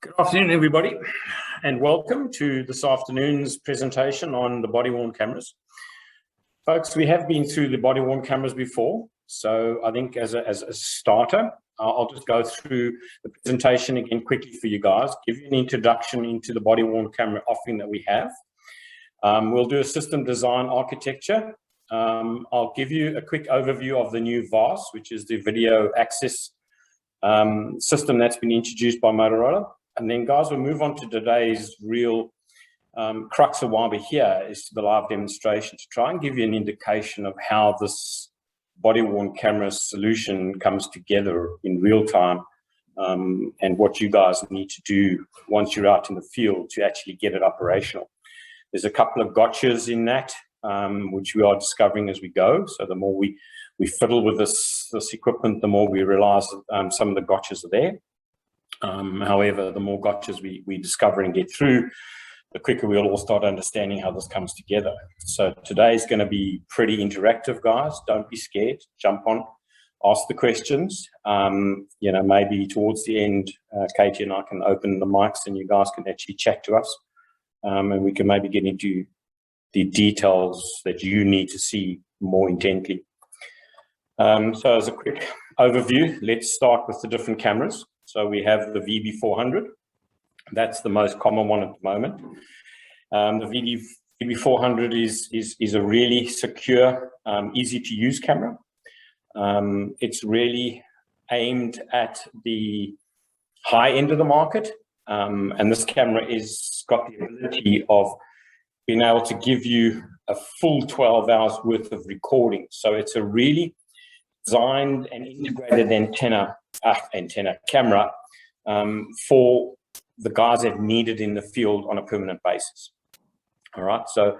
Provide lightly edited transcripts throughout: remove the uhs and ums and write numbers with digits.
Good afternoon, everybody, and welcome to this afternoon's presentation on the body-worn cameras. Folks, we have been through the body-worn cameras before, so I think as a starter, I'll just go through the presentation again quickly for you guys, give you an introduction into the body-worn camera offering that we have. We'll do a system design architecture. I'll give you a quick overview of the new VAS, which is the video access system that's been introduced by Motorola. And then, guys, we'll move on to today's real crux of why we're here, is the live demonstration to try and give you an indication of how this body-worn camera solution comes together in real time, and what you guys need to do once you're out in the field to actually get it operational. There's a couple of gotchas in that, which we are discovering as we go. So the more we fiddle with this equipment, the more we realize some of the gotchas are there. However, the more gotchas we discover and get through, the quicker we'll all start understanding how this comes together. So today is going to be pretty interactive, guys. Don't be scared. Jump on, ask the questions. You know, maybe towards the end, Katie and I can open the mics and you guys can actually chat to us, and we can maybe get into the details that you need to see more intently. So as a quick overview, let's start with the different cameras. So we have the VB400. That's the most common one at the moment. The VB400 is a really secure, easy to use camera. It's really aimed at the high end of the market. And this camera is got the ability of being able to give you a full 12 hours worth of recording. So it's a really designed and integrated antenna camera for the guys that need it in the field on a permanent basis. All right, so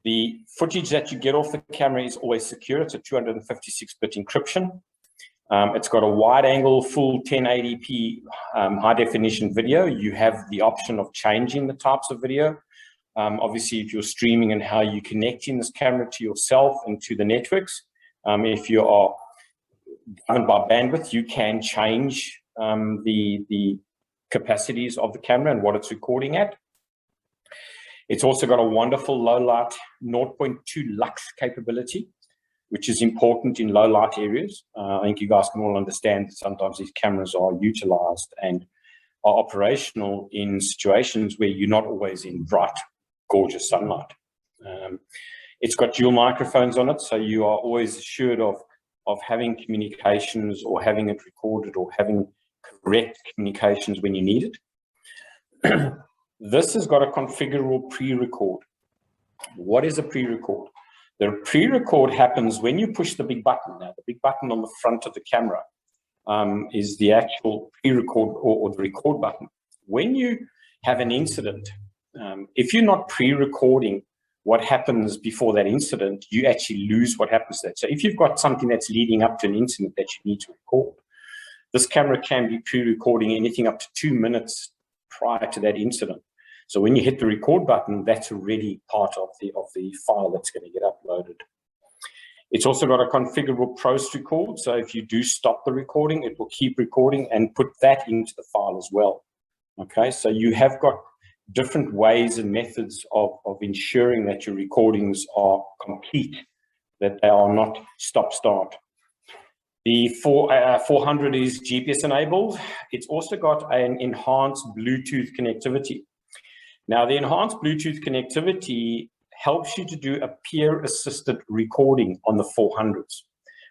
the footage that you get off the camera is always secure. It's a 256-bit encryption. It's got a wide angle, full 1080p high definition video. You have the option of changing the types of video. Obviously, if you're streaming and how you connecting this camera to yourself and to the networks. If you are governed by bandwidth, you can change the capacities of the camera and what it's recording at. It's also got a wonderful low light 0.2 lux capability, which is important in low light areas. I think you guys can all understand that sometimes these cameras are utilized and are operational in situations where you're not always in bright, gorgeous sunlight. It's got dual microphones on it, so you are always assured of having communications or having it recorded or having correct communications when you need it. This has got a configurable pre-record. What is a pre-record? The pre-record happens when you push the big button. Now, the big button on the front of the camera is the actual pre-record or the record button. When you have an incident, if you're not pre-recording what happens before that incident, you actually lose what happens there. So if you've got something that's leading up to an incident that you need to record, this camera can be pre-recording anything up to 2 minutes prior to that incident. So when you hit the record button, that's already part of the file that's going to get uploaded. It's also got a configurable post record. So if you do stop the recording, it will keep recording and put that into the file as well. Okay, so you have got different ways and methods of ensuring that your recordings are complete, that they are not stop-start. The 400 is GPS enabled. It's also got an enhanced Bluetooth connectivity. Now, the enhanced Bluetooth connectivity helps you to do a peer-assisted recording on the 400s.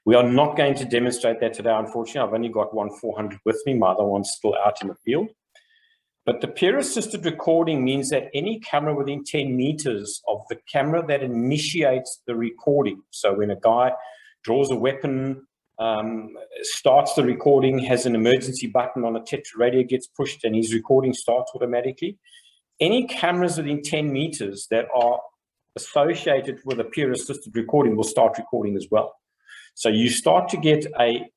We are not going to demonstrate that today, unfortunately. I've only got one 400 with me. My other one's still out in the field. But the peer-assisted recording means that any camera within 10 meters of the camera that initiates the recording, so when a guy draws a weapon, starts the recording, has an emergency button on a TETRA radio, gets pushed, and his recording starts automatically. Any cameras within 10 meters that are associated with a peer-assisted recording will start recording as well. So you start to get a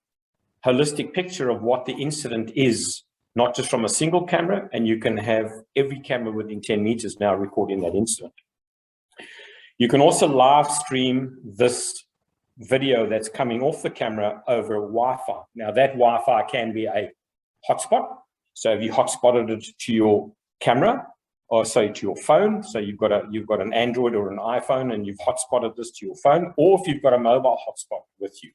holistic picture of what the incident is, not just from a single camera, and you can have every camera within 10 meters now recording that incident. You can also live stream this video that's coming off the camera over Wi-Fi. Now, that Wi-Fi can be a hotspot, So have you hotspotted it to your camera, or say to your phone? So you've got an Android or an iPhone, and you've hotspotted this to your phone, or if you've got a mobile hotspot with you,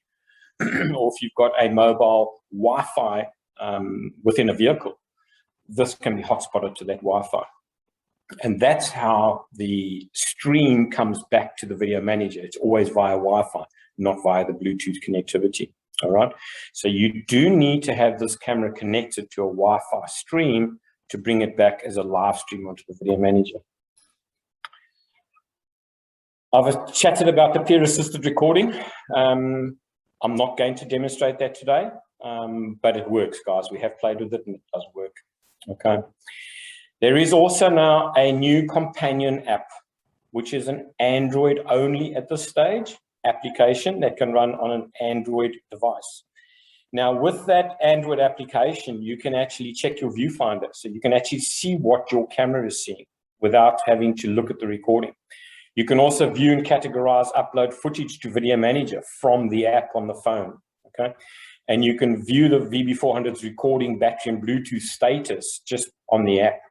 or if you've got a mobile Wi-Fi within a vehicle, this can be hotspotted to that Wi-Fi. And that's how the stream comes back to the video manager. It's always via Wi-Fi, not via the Bluetooth connectivity. All right. So you do need to have this camera connected to a Wi-Fi stream to bring it back as a live stream onto the video manager. I've chatted about the peer-assisted recording. I'm not going to demonstrate that today, but it works, guys. We have played with it and it does work. Okay. There is also now a new companion app, which is an Android only at this stage application that can run on an Android device. Now, with that Android application, you can actually check your viewfinder. So you can actually see what your camera is seeing without having to look at the recording. You can also view and categorize, upload footage to Video Manager from the app on the phone, okay? And you can view the VB400's recording, battery, and Bluetooth status just on the app.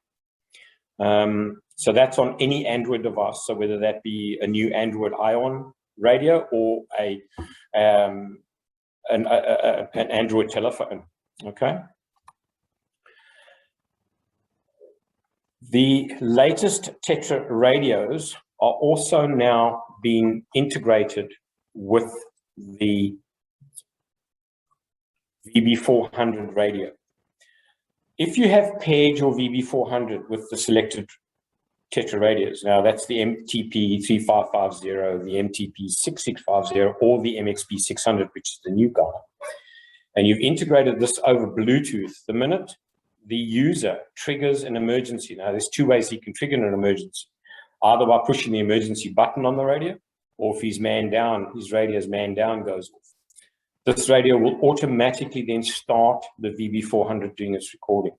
So that's on any Android device. So whether that be a new Android Ion radio or an Android telephone, okay? The latest TETRA radios are also now being integrated with the VB400 radio. If you have paired your VB400 with the selected TETRA radios, now that's the MTP3550, the MTP6650, or the MXP600, which is the new guy, and you've integrated this over Bluetooth, the minute the user triggers an emergency, now there's two ways he can trigger an emergency, either by pushing the emergency button on the radio, or if he's man down, his radio's man down goes off. This radio will automatically then start the VB400 doing its recording.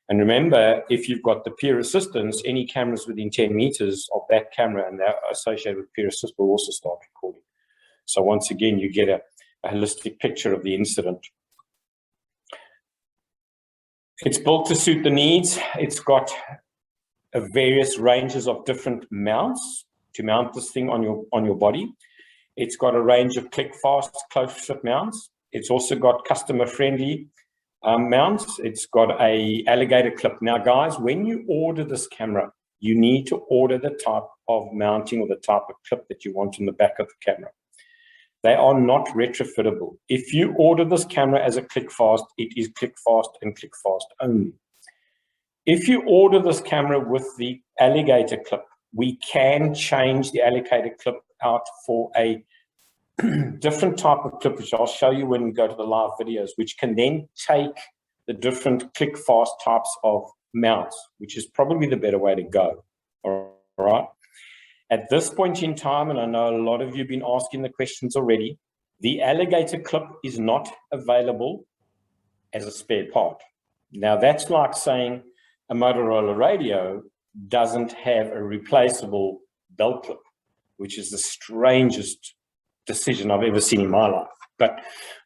And remember, if you've got the peer assistance, any cameras within 10 meters of that camera and they're associated with peer assist will also start recording. So once again, you get a holistic picture of the incident. It's built to suit the needs. It's got various ranges of different mounts to mount this thing on your body. It's got a range of click-fast, close-fit mounts. It's also got customer-friendly mounts. It's got a alligator clip. Now, guys, when you order this camera, you need to order the type of mounting or the type of clip that you want in the back of the camera. They are not retrofittable. If you order this camera as a click-fast, it is click-fast and click-fast only. If you order this camera with the alligator clip, we can change the alligator clip out for a different type of clip, which I'll show you when we go to the live videos, which can then take the different click-fast types of mounts, which is probably the better way to go. All right. At this point in time, and I know a lot of you have been asking the questions already, the alligator clip is not available as a spare part. Now, that's like saying a Motorola radio doesn't have a replaceable belt clip, which is the strangest decision I've ever seen in my life. But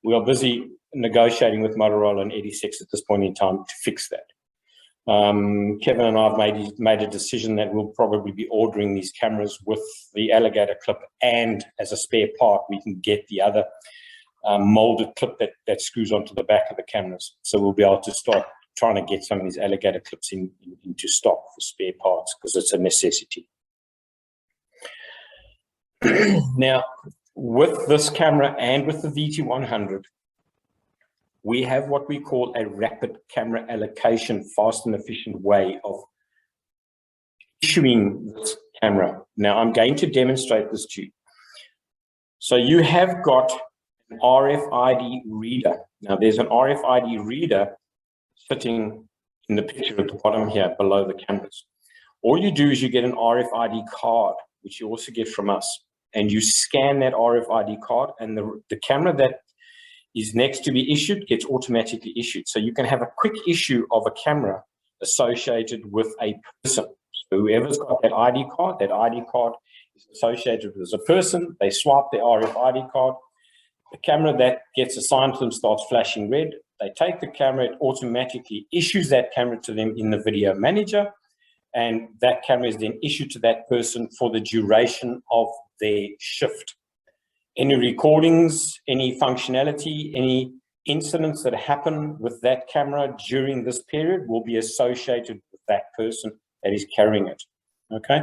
we are busy negotiating with Motorola and 86 at this point in time to fix that. Kevin and I have made a decision that we'll probably be ordering these cameras with the alligator clip, and as a spare part, we can get the other molded clip that screws onto the back of the cameras. So we'll be able to start trying to get some of these alligator clips into stock for spare parts, because it's a necessity. Now, with this camera and with the VT100, we have what we call a rapid camera allocation, fast and efficient way of issuing this camera. Now, I'm going to demonstrate this to you. So you have got an RFID reader. Now, there's an RFID reader sitting in the picture at the bottom here below the cameras. All you do is you get an RFID card, which you also get from us, and you scan that RFID card, and the camera that is next to be issued gets automatically issued. So you can have a quick issue of a camera associated with a person. So whoever's got that ID card is associated with a person. They swipe their RFID card. The camera that gets assigned to them starts flashing red. They take the camera, it automatically issues that camera to them in the video manager, and that camera is then issued to that person for the duration of their shift. Any recordings, any functionality, any incidents that happen with that camera during this period will be associated with that person that is carrying it, okay?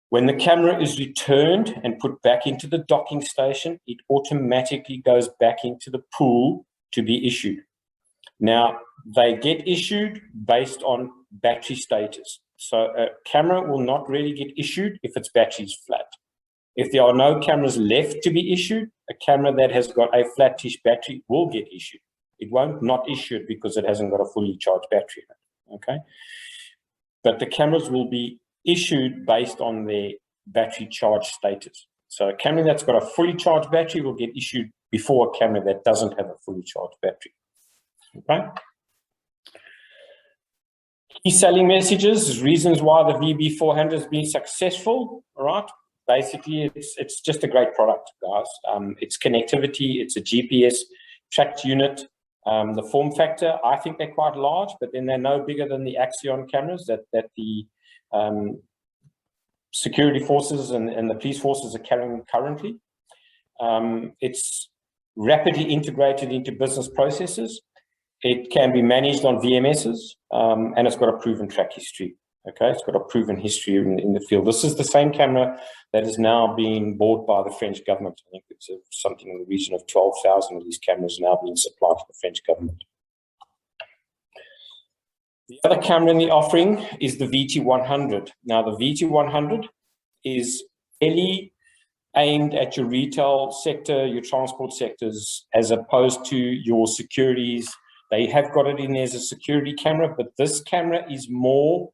When the camera is returned and put back into the docking station, it automatically goes back into the pool to be issued. Now, they get issued based on battery status. So a camera will not really get issued if its battery is flat. If there are no cameras left to be issued, a camera that has got a flat-ish battery will get issued. It won't not issue it because it hasn't got a fully charged battery in it, okay? But the cameras will be issued based on their battery charge status. So a camera that's got a fully charged battery will get issued before a camera that doesn't have a fully charged battery, okay? Key selling messages, reasons why the VB400 has been successful, all right? Basically, it's just a great product, guys. It's connectivity, it's a GPS tracked unit. The form factor, I think they're quite large, but then they're no bigger than the Axion cameras that the security forces and the police forces are carrying currently. It's rapidly integrated into business processes. It can be managed on VMSs, and it's got a proven track history. Okay, it's got a proven history in the field. This is the same camera that is now being bought by the French government. I think it's something in the region of 12,000 of these cameras now being supplied to the French government. The other camera in the offering is the VT100. Now, the VT100 is really aimed at your retail sector, your transport sectors, as opposed to your securities. They have got it in as a security camera, but this camera is more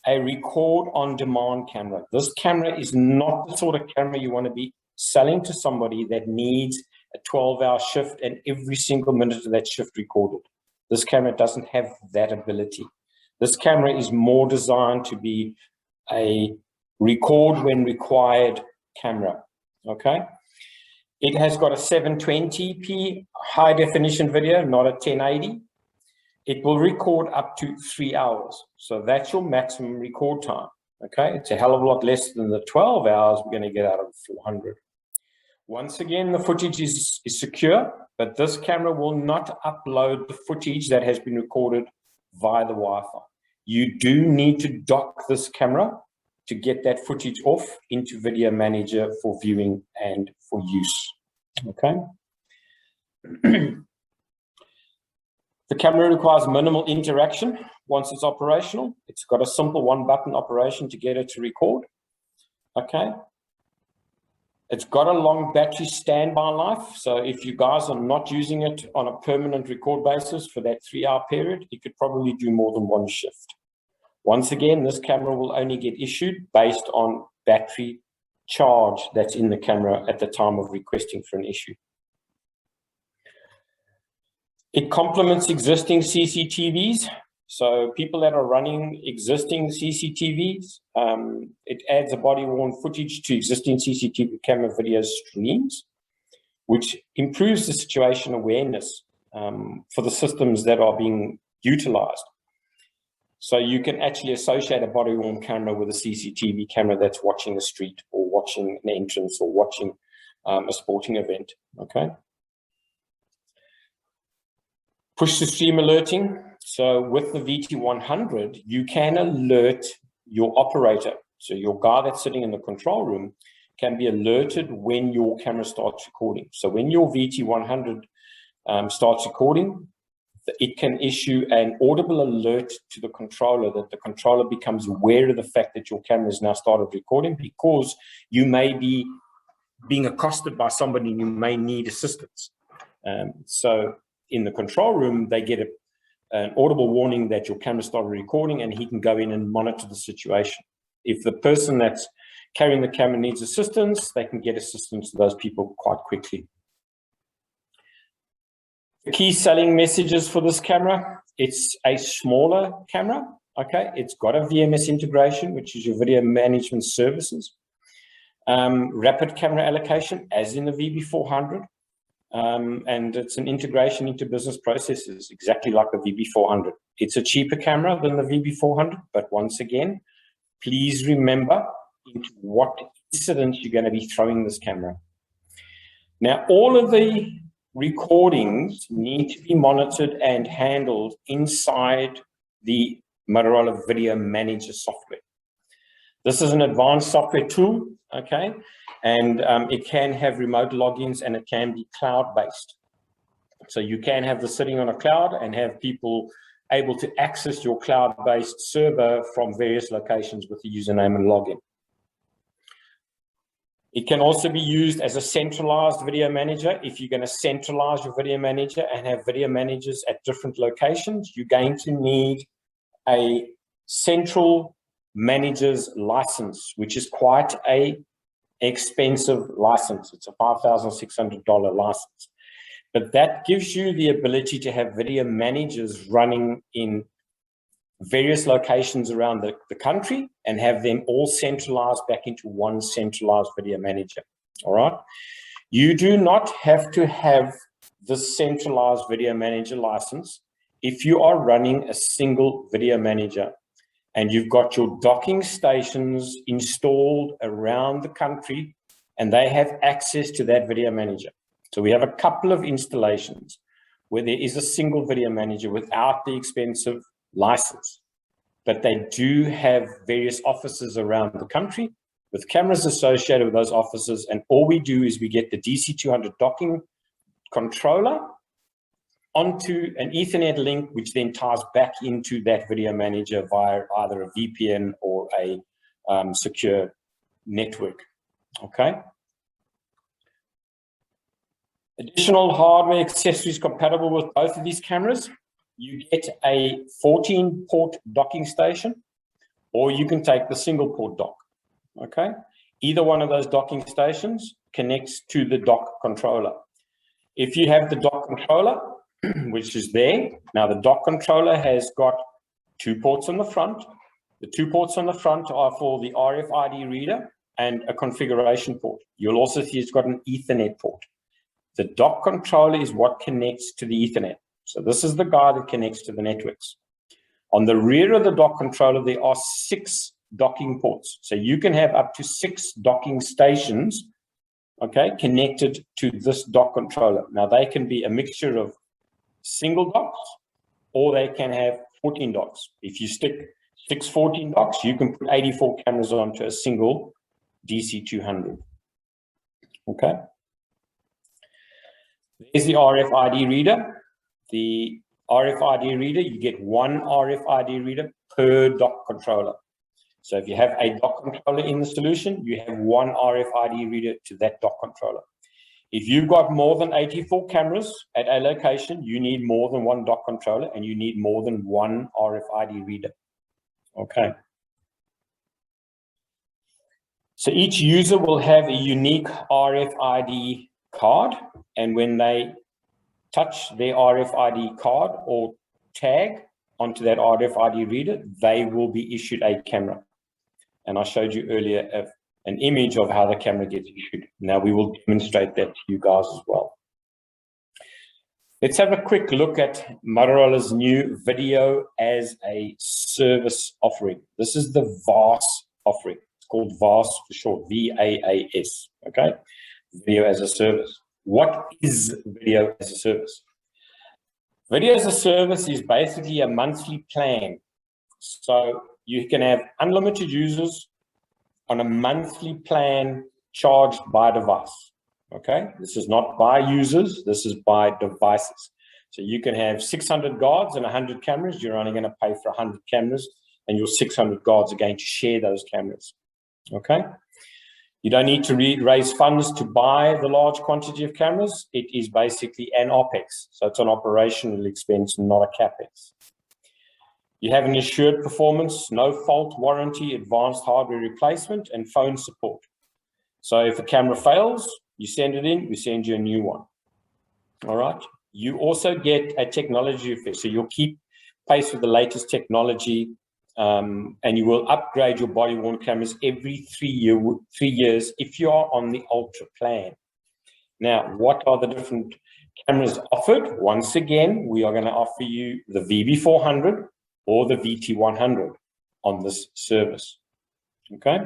a record on demand camera. This camera is not the sort of camera you want to be selling to somebody that needs a 12-hour shift and every single minute of that shift recorded. This camera doesn't have that ability. This camera is more designed to be a record when required camera, okay? It has got a 720p high definition video, not a 1080. It will record up to 3 hours. So that's your maximum record time, okay? It's a hell of a lot less than the 12 hours we're gonna get out of 400. Once again, the footage is secure, but this camera will not upload the footage that has been recorded via the Wi-Fi. You do need to dock this camera to get that footage off into Video Manager for viewing and for use, okay? The camera requires minimal interaction once it's operational. It's got a simple one-button operation to get it to record, okay? It's got a long battery standby life, so if you guys are not using it on a permanent record basis for that 3-hour period, you could probably do more than one shift. Once again, this camera will only get issued based on battery charge that's in the camera at the time of requesting for an issue. It complements existing CCTVs. So people that are running existing CCTVs, it adds a body-worn footage to existing CCTV camera video streams, which improves the situation awareness for the systems that are being utilized. So you can actually associate a body-worn camera with a CCTV camera that's watching a street or watching an entrance or watching a sporting event, okay? Push-to-stream alerting. So with the VT100, you can alert your operator. So your guy that's sitting in the control room can be alerted when your camera starts recording. So when your VT100 starts recording, it can issue an audible alert to the controller that the controller becomes aware of the fact that your camera has now started recording, because you may be being accosted by somebody and you may need assistance. So in the control room, they get an audible warning that your camera started recording, and he can go in and monitor the situation. If the person that's carrying the camera needs assistance, they can get assistance to those people quite quickly. The key selling messages for this camera: it's a smaller camera, okay? It's got a VMS integration, which is your video management services. Rapid camera allocation, as in the VB400. and it's an integration into business processes, exactly like the VB400. It's a cheaper camera than the VB400, but once again, please remember into what incidents you're going to be throwing this camera. Now, all of the recordings need to be monitored and handled inside the Motorola Video Manager software. This is an advanced software tool, okay? And it can have remote logins and it can be cloud-based. So you can have this sitting on a cloud and have people able to access your cloud-based server from various locations with the username and login. It can also be used as a centralized video manager. If you're going to centralize your video manager and have video managers at different locations, you're going to need a central manager's license, which is quite an expensive license. It's a $5,600 license. But that gives you the ability to have video managers running in various locations around the country and have them all centralized back into one centralized video manager. All right. You do not have to have this centralized video manager license if you are running a single video manager and you've got your docking stations installed around the country and they have access to that video manager. So we have a couple of installations where there is a single video manager without the expensive license, but they do have various offices around the country with cameras associated with those offices. And all we do is we get the DC200 docking controller onto an Ethernet link, which then ties back into that video manager via either a VPN or a secure network. Okay. Additional hardware accessories compatible with both of these cameras. You get a 14-port docking station, or you can take the single-port dock, okay? Either one of those docking stations connects to the dock controller. If you have the dock controller, which is there, now the dock controller has got 2 ports on the front. The 2 ports on the front are for the RFID reader and a configuration port. You'll also see it's got an Ethernet port. The dock controller is what connects to the Ethernet. So this is the guy that connects to the networks. On the rear of the dock controller, there are 6 docking ports. So you can have up to 6 docking stations, okay, connected to this dock controller. Now they can be a mixture of single docks, or they can have 14 docks. If you stick 6 14 docks, you can put 84 cameras onto a single DC200. Okay. There's the RFID reader. The RFID reader, you get 1 RFID reader per dock controller. So if you have a dock controller in the solution, you have 1 RFID reader to that dock controller. If you've got more than 84 cameras at a location, you need more than 1 dock controller and you need more than 1 RFID reader. Okay. So each user will have a unique RFID card, and when they touch their RFID card or tag onto that RFID reader, they will be issued a camera. And I showed you earlier an image of how the camera gets issued. Now we will demonstrate that to you guys as well. Let's have a quick look at Motorola's new Video as a Service offering. This is the VAS offering. It's called VAS for short, VAAS, okay? Video as a Service. What is Video as a Service? Video as a Service is basically a monthly plan. So you can have unlimited users on a monthly plan charged by device. Okay, this is not by users, this is by devices. So you can have 600 guards and 100 cameras. You're only going to pay for 100 cameras, and your 600 guards are going to share those cameras. Okay. You don't need to raise funds to buy the large quantity of cameras. It is basically an OPEX. So it's an operational expense, not a CAPEX. You have an assured performance, no fault warranty, advanced hardware replacement, and phone support. So if a camera fails, you send it in, we send you a new one. All right. You also get a technology refresh. So you'll keep pace with the latest technology. And you will upgrade your body-worn cameras every 3 years if you are on the Ultra plan. Now, what are the different cameras offered? Once again, we are going to offer you the VB400 or the VT100 on this service. Okay.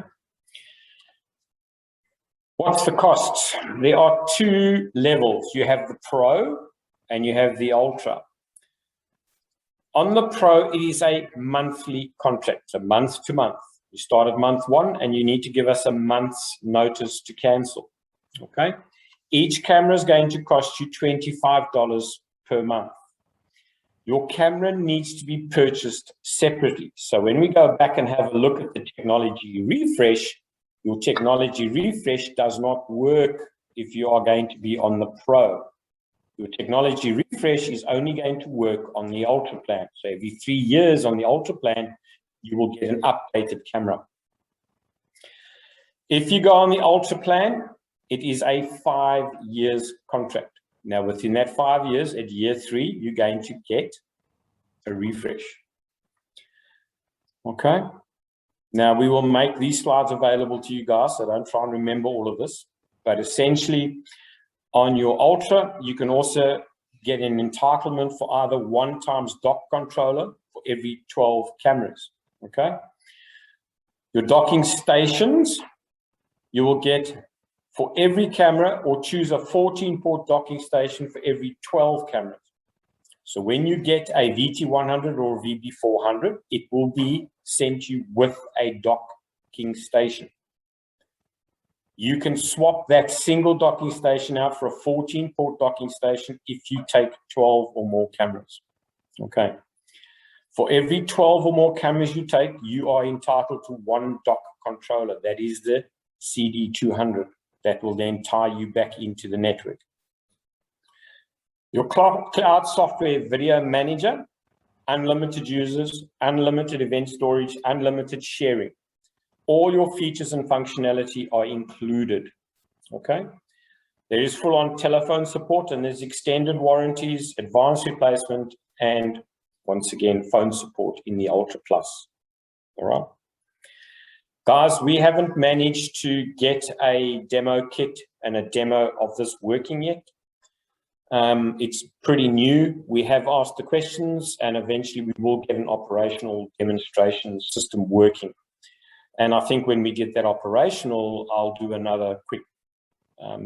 What's the costs? There are two levels. You have the Pro and you have the Ultra. On the Pro, it is a monthly contract, so month to month. You start at month 1 and you need to give us a month's notice to cancel. Okay. Each camera is going to cost you $25 per month. Your camera needs to be purchased separately. So when we go back and have a look at the technology refresh, your technology refresh does not work if you are going to be on the Pro. Your technology refresh is only going to work on the Ultra plan. So every 3 years on the Ultra plan, you will get an updated camera. If you go on the Ultra plan, it is a 5 years contract. Now, within that 5 years, at year 3, you're going to get a refresh. Okay. Now, we will make these slides available to you guys, so don't try and remember all of this. But essentially, on your Ultra, you can also get an entitlement for either 1x dock controller for every 12 cameras. Okay. Your docking stations, you will get for every camera, or choose a 14-port docking station for every 12 cameras. So when you get a VT100 or VB400, it will be sent you with a docking station. You can swap that single docking station out for a 14-port docking station if you take 12 or more cameras. Okay. For every 12 or more cameras you take, you are entitled to 1 dock controller. That is the CD200. That will then tie you back into the network. Your cloud software video manager, unlimited users, unlimited event storage, unlimited sharing. All your features and functionality are included. Okay. There is full-on telephone support, and there's extended warranties, advanced replacement, and once again, phone support in the Ultra Plus. All right. Guys, we haven't managed to get a demo kit and a demo of this working yet. It's pretty new. We have asked the questions, and eventually we will get an operational demonstration system working. And I think when we get that operational, I'll do another quick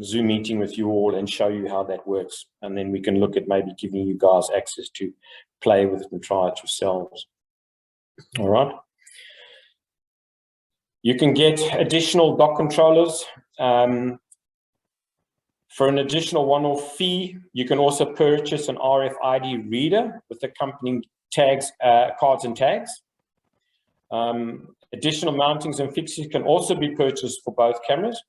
Zoom meeting with you all and show you how that works. And then we can look at maybe giving you guys access to play with it and try it yourselves. All right. You can get additional dock controllers for an additional one-off fee. You can also purchase an RFID reader with accompanying tags, cards and tags. Additional mountings and fixtures can also be purchased for both cameras,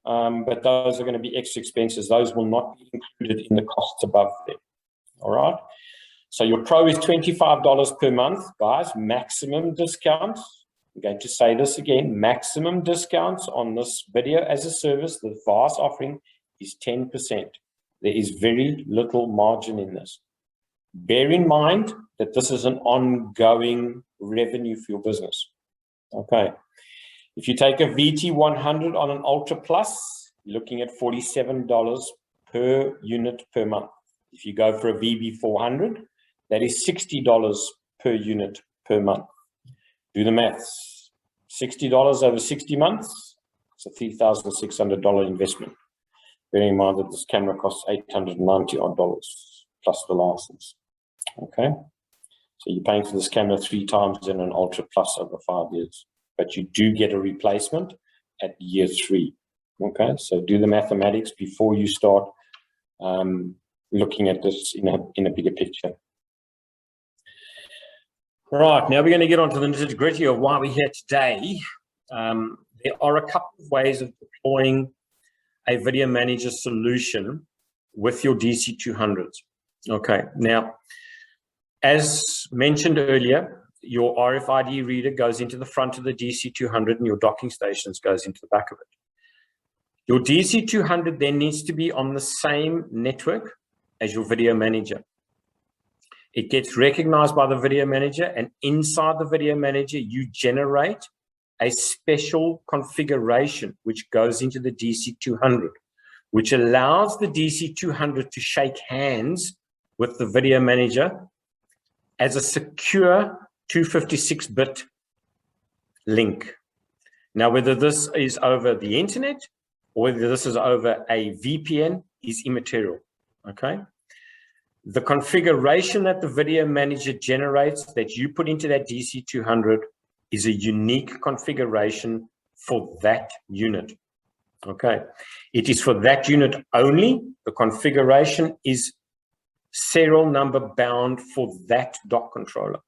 but those are going to be extra expenses. Those will not be included in the costs above there. All right. So your Pro is $25 per month, guys. Maximum discount. I'm going to say this again, maximum discounts on this video as a service, the VAS offering is 10%. There is very little margin in this. Bear in mind that this is an ongoing revenue for your business. Okay. If you take a VT100 on an Ultra Plus, you're looking at $47 per unit per month. If you go for a VB400, that is $60 per unit per month. Do the maths. $60 over 60 months, it's a $3,600 investment. Bearing in mind that this camera costs $890 odd plus the license. Okay. So you're paying for this camera 3 times in an Ultra Plus over 5 years. But you do get a replacement at year 3. Okay. So do the mathematics before you start looking at this in a bigger picture. Right, now we're going to get on to the nitty-gritty of why we're here today. There are a couple of ways of deploying a video manager solution with your DC200s. Okay, now, as mentioned earlier, your RFID reader goes into the front of the DC200 and your docking stations goes into the back of it. Your DC200 then needs to be on the same network as your video manager. It gets recognized by the video manager, and inside the video manager, you generate a special configuration which goes into the DC200. which allows the DC200 to shake hands with the video manager as a secure 256-bit link. Now, whether this is over the internet or whether this is over a VPN is immaterial, okay? The configuration that the video manager generates that you put into that DC200 is a unique configuration for that unit, okay? It is for that unit only. The configuration is serial number bound for that dock controller.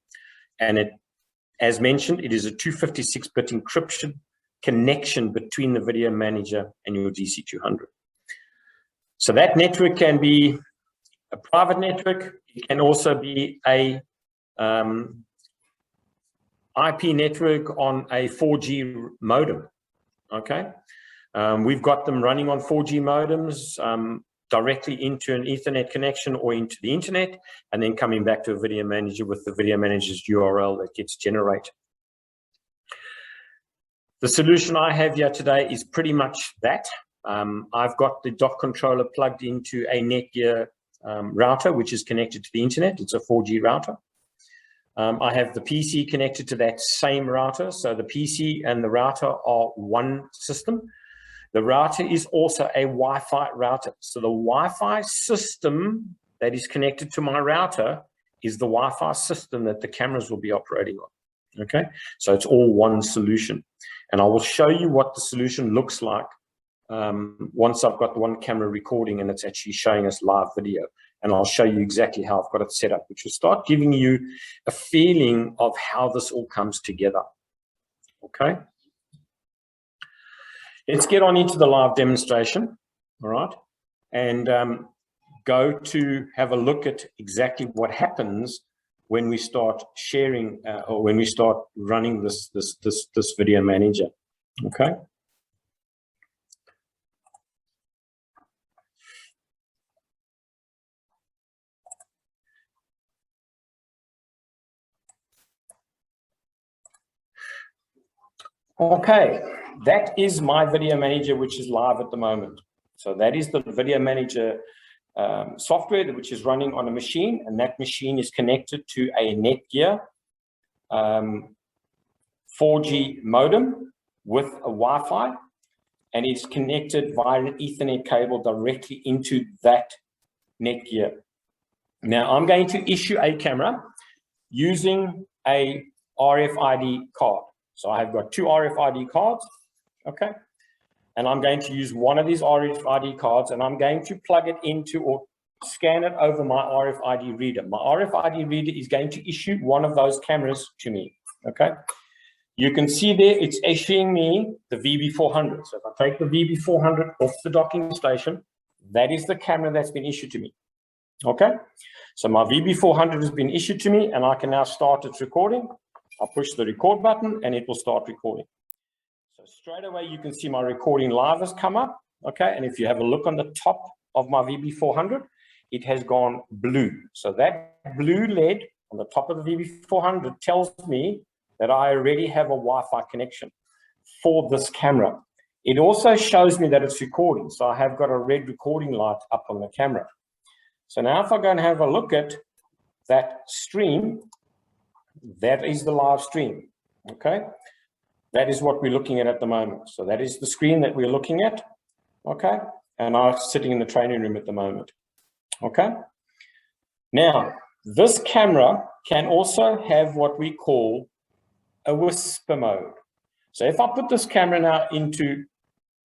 And it, as mentioned, it is a 256-bit encryption connection between the video manager and your DC200. So that network can be a private network. It can also be a IP network on a 4G modem, okay? We've got them running on 4G modems directly into an Ethernet connection or into the internet, and then coming back to a video manager with the video manager's URL that gets generated. The solution I have here today is pretty much that. I've got the dock controller plugged into a Netgear router, which is connected to the internet. It's a 4G router. I have the PC connected to that same router. So the PC and the router are one system. The router is also a Wi-Fi router. So the Wi-Fi system that is connected to my router is the Wi-Fi system that the cameras will be operating on. Okay, so it's all one solution. And I will show you what the solution looks like once I've got the one camera recording and it's actually showing us live video. And I'll show you exactly how I've got it set up, which will start giving you a feeling of how this all comes together. Okay. Let's get on into the live demonstration, all right, and go to have a look at exactly what happens when we start sharing or when we start running this video manager. Okay. Okay, that is my video manager, which is live at the moment. So that is the video manager software which is running on a machine, and that machine is connected to a Netgear 4G modem with a Wi-Fi, and it's connected via an Ethernet cable directly into that Netgear. Now I'm going to issue a camera using a RFID card. So I've got two RFID cards, okay? And I'm going to use one of these RFID cards, and I'm going to plug it into or scan it over my RFID reader. My RFID reader is going to issue one of those cameras to me, okay? You can see there, it's issuing me the VB400. So if I take the VB400 off the docking station, that is the camera that's been issued to me, okay? So my VB400 has been issued to me, and I can now start its recording. I'll push the record button and it will start recording. So straight away, you can see my recording live has come up, okay? And if you have a look on the top of my VB400, it has gone blue. So that blue LED on the top of the VB400 tells me that I already have a Wi-Fi connection for this camera. It also shows me that it's recording. So I have got a red recording light up on the camera. So now if I go and have a look at that stream, that is the live stream, okay? That is what we're looking at the moment. So that is the screen that we're looking at, okay? And I'm sitting in the training room at the moment, okay? Now, this camera can also have what we call a whisper mode. So if I put this camera now into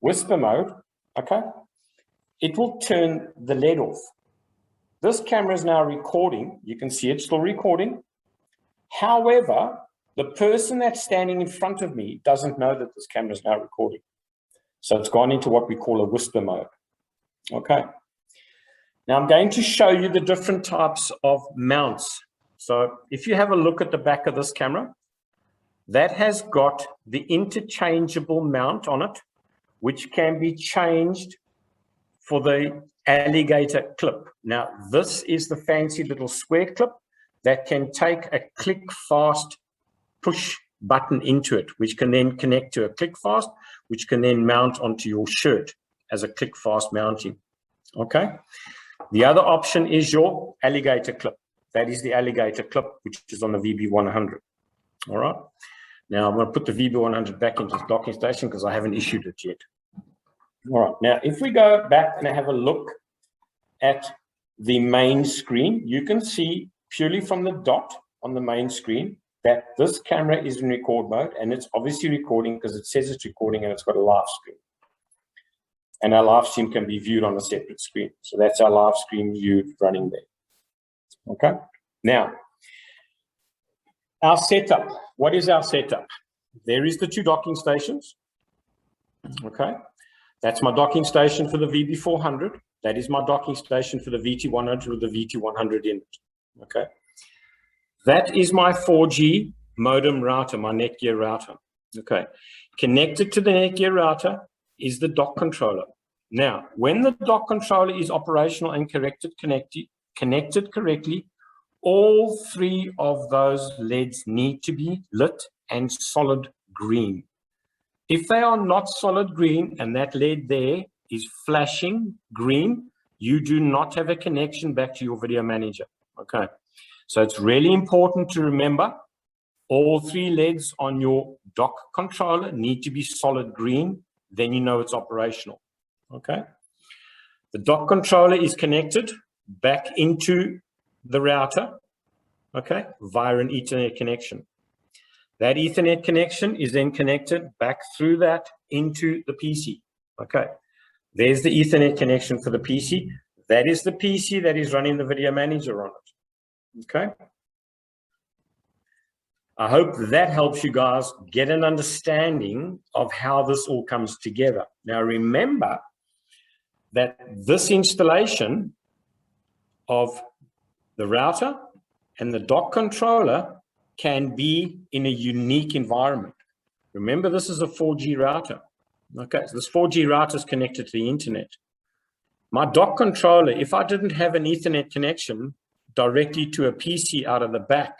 whisper mode, okay, it will turn the LED off. This camera is now recording. You can see it's still recording. However, the person that's standing in front of me doesn't know that this camera is now recording. So it's gone into what we call a whisper mode. Okay. Now I'm going to show you the different types of mounts. So if you have a look at the back of this camera, that has got the interchangeable mount on it, which can be changed for the alligator clip. Now, this is the fancy little square clip that can take a click fast push button into it, which can then connect to a click fast, which can then mount onto your shirt. as a click fast mounting. Okay. The other option is your alligator clip. That is the alligator clip, which is on the VB100. All right. Now I'm going to put the VB100 back into the docking station because I haven't issued it yet. All right. Now, if we go back and have a look at the main screen, you can see purely from the dot on the main screen that this camera is in record mode, and it's obviously recording because it says it's recording and it's got a live screen. And our live stream can be viewed on a separate screen. So that's our live screen view running there. Okay. Now, our setup. What is our setup? There is the 2 docking stations. Okay. That's my docking station for the VB400. That is my docking station for the VT100 with the VT100 in it. Okay. That is my 4G modem router, my Netgear router. Okay. Connected to the Netgear router is the dock controller. Now, when the dock controller is operational and connected correctly, all 3 of those LEDs need to be lit and solid green. If they are not solid green and that LED there is flashing green, you do not have a connection back to your video manager. Okay. So it's really important to remember all 3 LEDs on your dock controller need to be solid green. Then you know it's operational. Okay. The dock controller is connected back into the router. Okay. Via an Ethernet connection. That Ethernet connection is then connected back through that into the PC. Okay. There's the Ethernet connection for the PC. That is the PC that is running the video manager on it. Okay. I hope that helps you guys get an understanding of how this all comes together. Now, remember that this installation of the router and the dock controller can be in a unique environment. Remember, this is a 4G router. Okay, so this 4G router is connected to the internet. My dock controller, if I didn't have an Ethernet connection directly to a PC out of the back,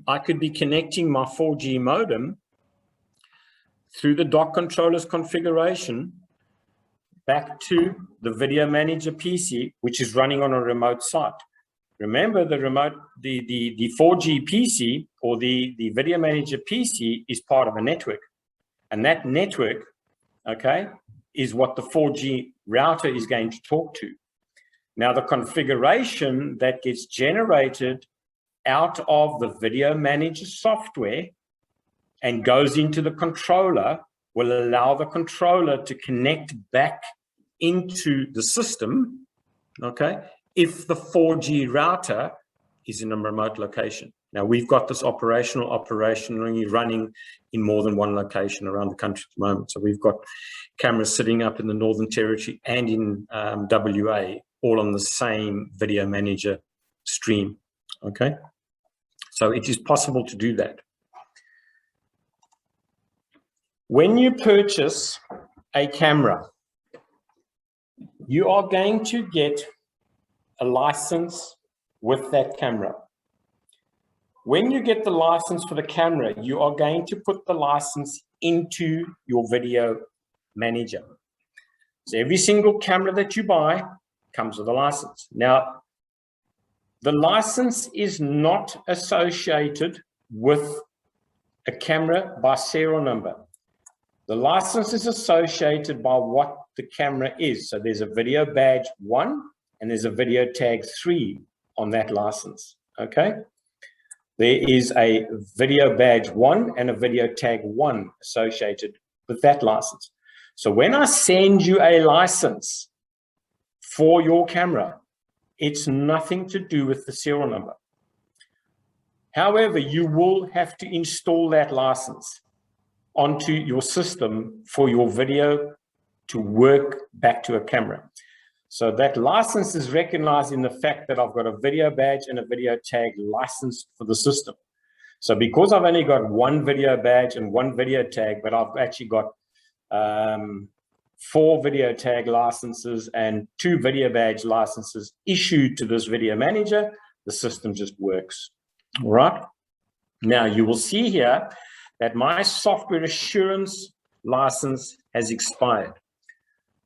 I could be connecting my 4G modem through the dock controller's configuration back to the video manager PC, which is running on a remote site. Remember, the remote, the 4G PC or the video manager PC is part of a network. And that network, okay, is what the 4G router is going to talk to. Now, the configuration that gets generated out of the video manager software and goes into the controller will allow the controller to connect back into the system, okay, if the 4G router is in a remote location. Now, we've got this operationally running in more than one location around the country at the moment. So we've got cameras sitting up in the Northern Territory and in WA, all on the same video manager stream, okay? So it is possible to do that. When you purchase a camera, you are going to get a license with that camera. When you get the license for the camera, you are going to put the license into your video manager. So every single camera that you buy comes with a license. Now, the license is not associated with a camera by serial number. The license is associated by what the camera is. So there's a video badge 1 and there's a video tag 3 on that license, okay? There is a video badge 1 and a video tag 1 associated with that license. So when I send you a license for your camera, it's nothing to do with the serial number. However, you will have to install that license onto your system for your video to work back to a camera. So that license is recognized in the fact that I've got a video badge and a video tag licensed for the system. So because I've only got one video badge and one video tag, but I've actually got 4 video tag licenses and 2 video badge licenses issued to this video manager, the system just works. All right. Now you will see here that my software assurance license has expired.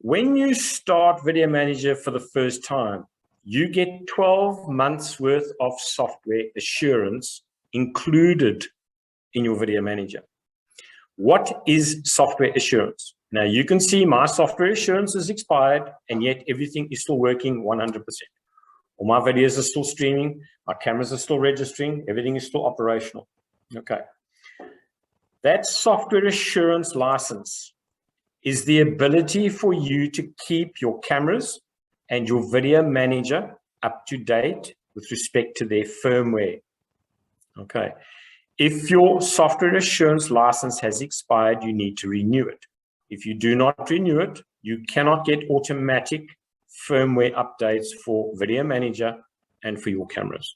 When you start Video Manager for the first time, you get 12 months worth of software assurance included in your Video Manager. What is software assurance? Now you can see my software assurance is expired and yet everything is still working 100%. All my videos are still streaming, my cameras are still registering, everything is still operational. Okay. That software assurance license is the ability for you to keep your cameras and your Video Manager up to date with respect to their firmware. Okay. If your software assurance license has expired, you need to renew it. If you do not renew it, you cannot get automatic firmware updates for Video Manager and for your cameras.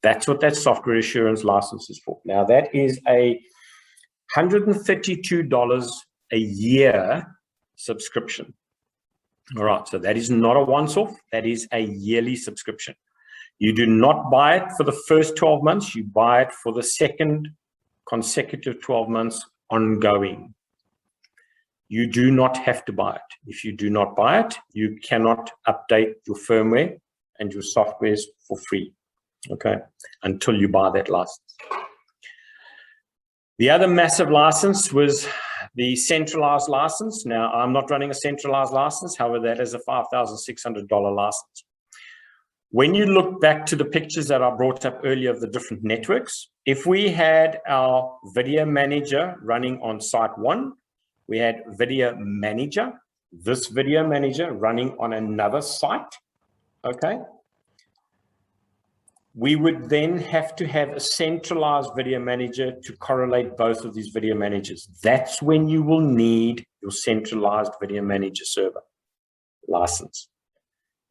That's what that software assurance license is for. Now, that is a $132 a year subscription. All right, so that is not a once-off, that is a yearly subscription. You do not buy it for the first 12 months, you buy it for the second consecutive 12 months ongoing. You do not have to buy it. If you do not buy it, you cannot update your firmware and your softwares for free, okay, until you buy that license. The other massive license was the centralized license. Now, I'm not running a centralized license, however, that is a $5,600 license. When you look back to the pictures that I brought up earlier of the different networks, if we had our Video Manager running on site 1, we had Video Manager, this Video Manager running on another site, okay? We would then have to have a centralized Video Manager to correlate both of these Video Managers. That's when you will need your centralized Video Manager server license.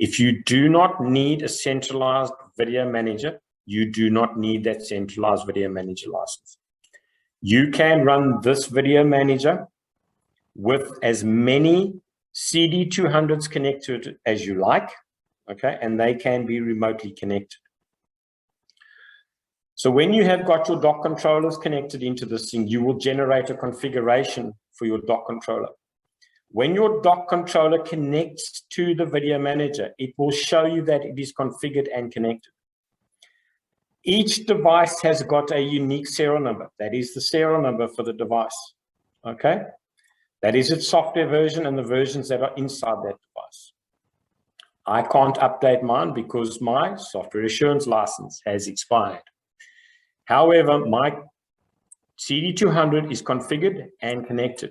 If you do not need a centralized Video Manager, you do not need that centralized Video Manager license. You can run this Video Manager with as many CD200s connected as you like, okay, and they can be remotely connected. So when you have got your dock controllers connected into this thing, you will generate a configuration for your dock controller. When your dock controller connects to the Video Manager, it will show you that it is configured and connected. Each device has got a unique serial number. That is the serial number for the device, okay? That is its software version and the versions that are inside that device. I can't update mine because my software assurance license has expired. However, my CD200 is configured and connected.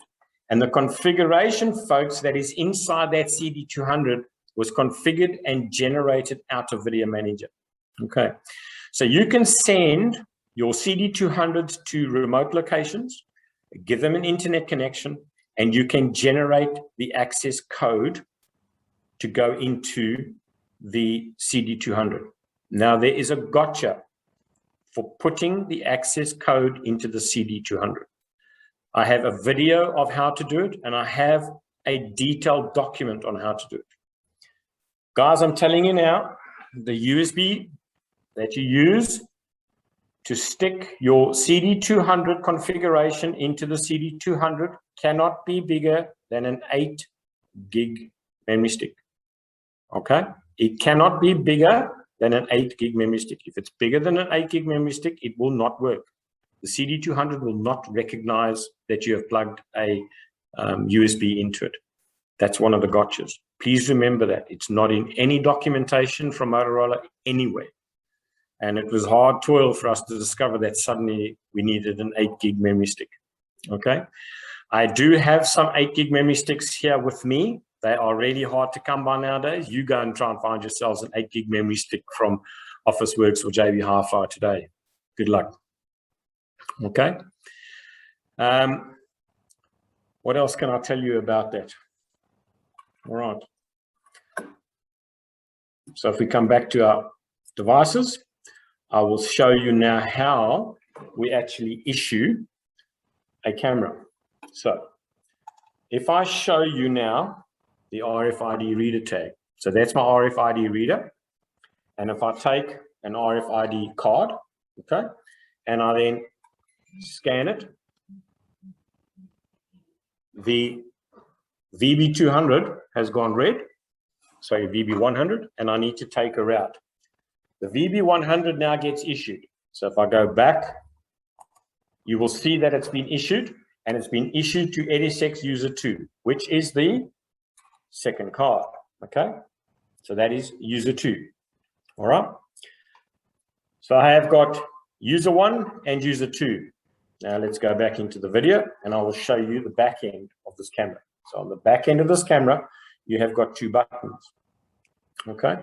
And the configuration, folks, that is inside that CD200 was configured and generated out of Video Manager. Okay, so you can send your CD200s to remote locations, give them an internet connection, and you can generate the access code to go into the CD200. Now, there is a gotcha for putting the access code into the CD200. I have a video of how to do it, and I have a detailed document on how to do it. Guys, I'm telling you now, the USB that you use to stick your CD200 configuration into the CD200 cannot be bigger than an 8 gig memory stick, okay? It cannot be bigger than an 8 gig memory stick. If it's bigger than an 8 gig memory stick, it will not work. The CD200 will not recognize that you have plugged a USB into it. That's one of the gotchas. Please remember that. It's not in any documentation from Motorola anywhere. And it was hard toil for us to discover that suddenly we needed an 8 gig memory stick, okay? I do have some 8 gig memory sticks here with me. They are really hard to come by nowadays. You go and try and find yourselves an 8 gig memory stick from Officeworks or JB Hi-Fi today. Good luck. Okay. What else can I tell you about that? All right. So if we come back to our devices, I will show you now how we actually issue a camera. So if I show you now the RFID reader tag, so that's my RFID reader. And if I take an RFID card, okay, and I then scan it, the VB200 has gone red, sorry, VB100, and I need to take her out. The VB100 now gets issued. So if I go back, you will see that it's been issued, and it's been issued to EDISX user 2, which is the second card, okay? So that is user 2, all right? So I have got user 1 and user 2. Now let's go back into the video, and I will show you the back end of this camera. So on the back end of this camera, you have got 2 buttons, okay?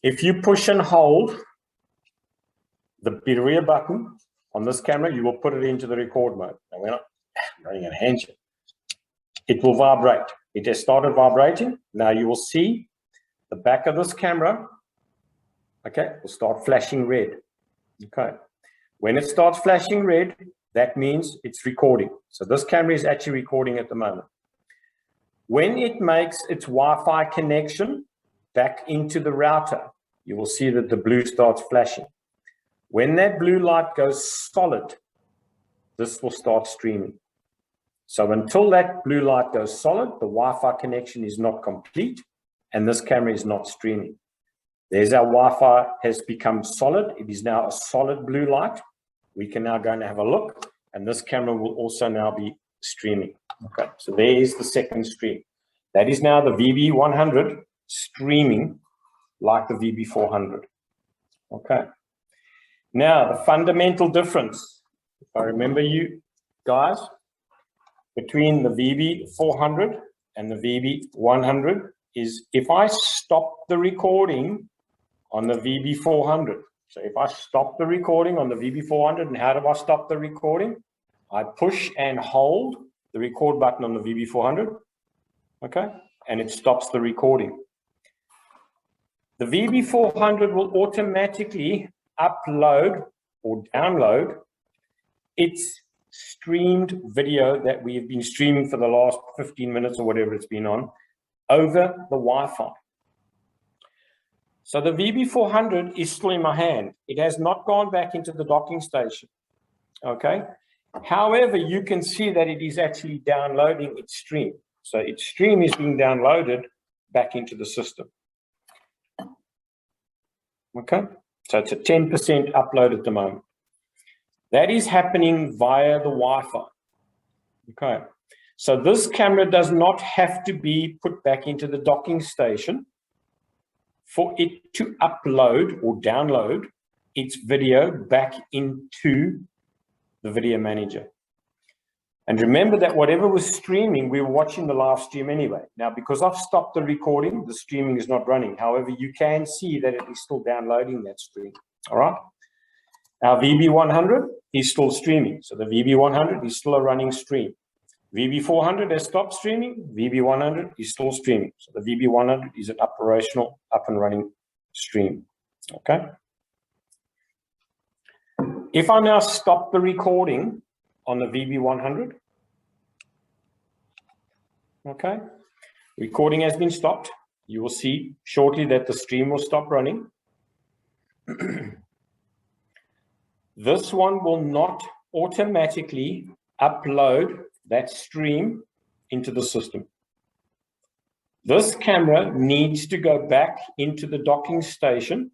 If you push and hold the rear button on this camera, you will put it into the record mode. Now we're not running a handshake. It will vibrate. It has started vibrating. Now you will see the back of this camera, okay, will start flashing red, okay? When it starts flashing red, that means it's recording. So this camera is actually recording at the moment. When it makes its Wi-Fi connection back into the router, you will see that the blue starts flashing. When that blue light goes solid, this will start streaming. So until that blue light goes solid, the Wi-Fi connection is not complete, and this camera is not streaming. There's our Wi-Fi has become solid. It is now a solid blue light. We can now go and have a look, and this camera will also now be streaming. Okay, so there is the second stream. That is now the VB100 streaming like the VB400. Okay. Now, the fundamental difference, if I remember you guys, between the VB400 and the VB100 is if I stop the recording on the VB400. So if I stop the recording on the VB400, and how do I stop the recording? I push and hold the record button on the VB400, okay, and it stops the recording. The VB400 will automatically upload or download its streamed video that we have been streaming for the last 15 minutes or whatever it's been on over the Wi-Fi. So the VB400 is still in my hand. It has not gone back into the docking station, okay? However, you can see that it is actually downloading its stream. So its stream is being downloaded back into the system, okay? So it's a 10% upload at the moment. That is happening via the Wi-Fi, okay? So this camera does not have to be put back into the docking station for it to upload or download its video back into the video manager. And remember that whatever was streaming, we were watching the live stream anyway. Now, because I've stopped the recording, the streaming is not running. However, you can see that it is still downloading that stream, all right? Our VB100 is still streaming. So the VB100 is still a running stream. VB400 has stopped streaming. VB100 is still streaming. So the VB100 is an operational, up and running stream, okay? If I now stop the recording on the VB100, okay, recording has been stopped. You will see shortly that the stream will stop running. This one will not automatically upload that stream into the system. This camera needs to go back into the docking station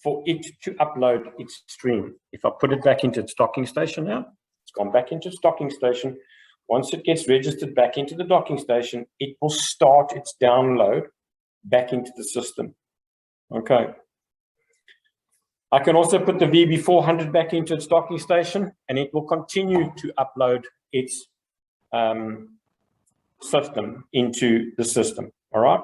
for it to upload its stream. If I put it back into its docking station now, it's gone back into its docking station. Once it gets registered back into the docking station, it will start its download back into the system, okay? I can also put the VB400 back into its docking station, and it will continue to upload its system into the system, all right?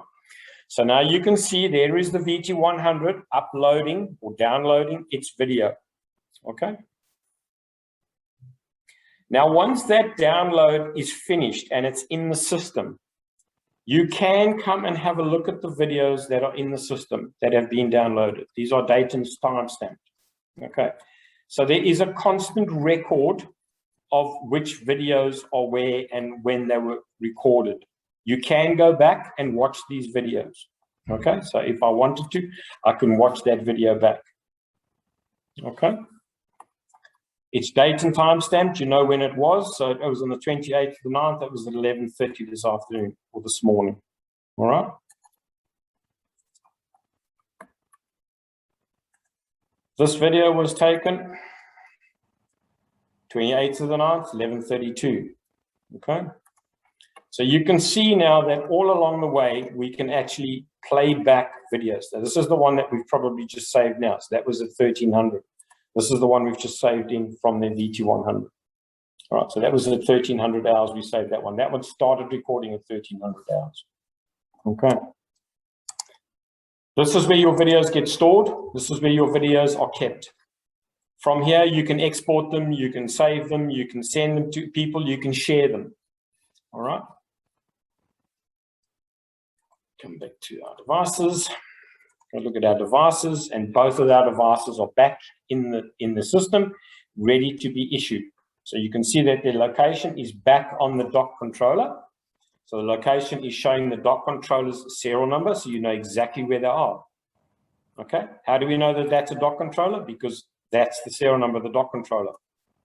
So now you can see there is the VT100 uploading or downloading its video, okay? Now, once that download is finished and it's in the system, you can come and have a look at the videos that are in the system that have been downloaded. These are date and time stamped, okay? So there is a constant record of which videos are where and when they were recorded. You can go back and watch these videos, okay? So if I wanted to, I can watch that video back, okay? It's date and time stamped. You know when it was. So it was on the 28th of the 9th. That was at 11:30 this afternoon or this morning. All right. This video was taken 28th of the 9th, 11:32. Okay. So you can see now that all along the way, we can actually play back videos. Now, this is the one that we've probably just saved now. So that was at 1300. This is the one we've just saved in from the VT100. All right, so that was at 1300 hours. We saved that one. That one started recording at 1300 hours. Okay. This is where your videos get stored. This is where your videos are kept. From here, you can export them, you can save them, you can send them to people, you can share them. All right. Come back to our devices. Look at our devices, and both of our devices are back in the system, ready to be issued. So you can see that the location is back on the dock controller. So the location is showing the dock controller's serial number, so you know exactly where they are. Okay. How do we know that that's a dock controller? Because that's the serial number of the dock controller.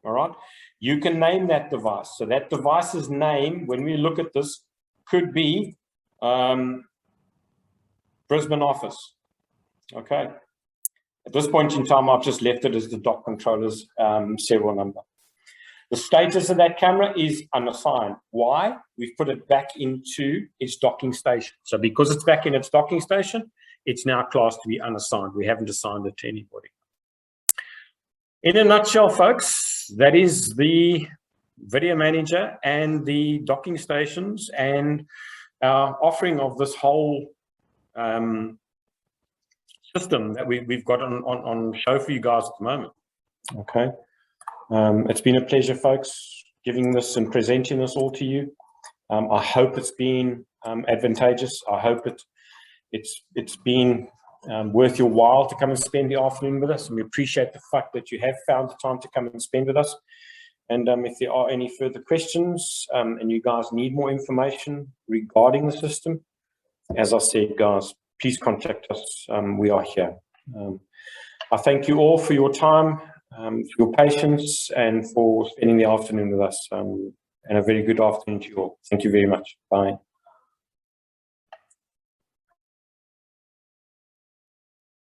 All right. You can name that device. So that device's name, when we look at this, could be Brisbane office. Okay. At this point in time, I've just left it as the dock controller's serial number. The status of that camera is unassigned. Why? We've put it back into its docking station. So because it's back in its docking station, it's now classed to be unassigned. We haven't assigned it to anybody. In a nutshell, folks, that is the video manager and the docking stations and our offering of this whole system that we've got on show for you guys at the moment. Okay. It's been a pleasure, folks, giving this and presenting this all to you. I hope it's been advantageous. I hope it's been worth your while to come and spend the afternoon with us. And we appreciate the fact that you have found the time to come and spend with us. And if there are any further questions and you guys need more information regarding the system, as I said, guys, please contact us. We are here. I thank you all for your time, for your patience, and for spending the afternoon with us. And a very good afternoon to you all. Thank you very much. Bye.